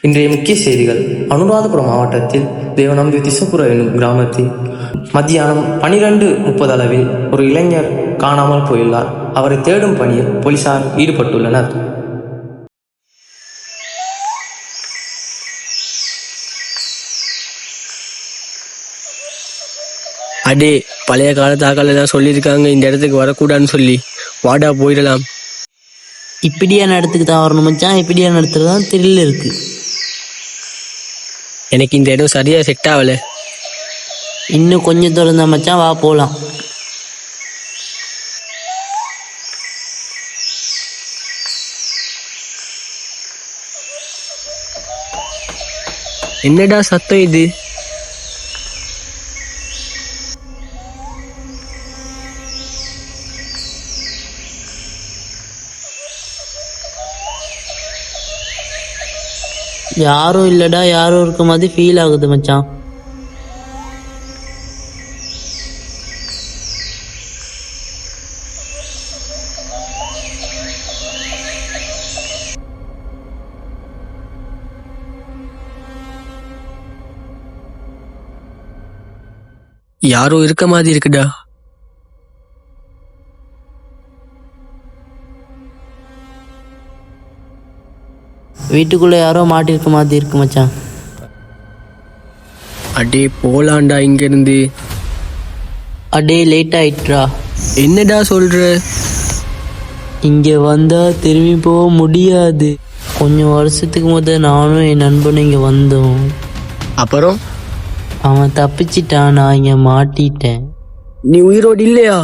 இன்றைய முக்கிய செய்திகள். அனுராதபுரம் மாவட்டத்தில் தேவநம்பி திசப்புர என்னும் கிராமத்தில் மத்தியானம் 12:30 அளவில் ஒரு இளைஞர் காணாமல் போயுள்ளார். அவரை தேடும் பணியில் போலீசார் ஈடுபட்டுள்ளனர். அடே, பழைய காலத்து ஆக்கள் எல்லாம் சொல்லியிருக்காங்க இந்த இடத்துக்கு வரக்கூடாதுன்னு சொல்லி. வாடா போயிடலாம். இப்படியான இடத்துக்கு தான் வரணும் மச்சான். இப்படியான இடத்துல தான் த்ரில் இருக்கு. எனக்கு இந்த இடம் சரியா செட் ஆகல. இன்னும் கொஞ்சம் தூரம் தான் மச்சான், வா போலாம். என்னடா சத்தம் இது? யாரும் இல்லடா, யாரும் இருக்க மாதிரி ஃபீல் ஆகுது மச்சான். யாரோ இருக்க மாதிரி இருக்குடா. வீட்டுக்குள்ள யாரோ மாட்டிருக்க மாதிரி இருக்கு மச்சான். அடே போலாண்டா இங்க இருந்து. அடே லேட் ஆயிட்டுரா. என்னடா சொல்ற? இங்க வந்தா திரும்பி போக முடியாது. கொஞ்சம் வருஷத்துக்கு முதல் நானும் என் நண்பனும் இங்க வந்தோம். அப்புறம் அவன் தப்பிச்சிட்டான், நான் இங்க மாட்டிட்டேன். நீ உயிரோடு இல்லையா?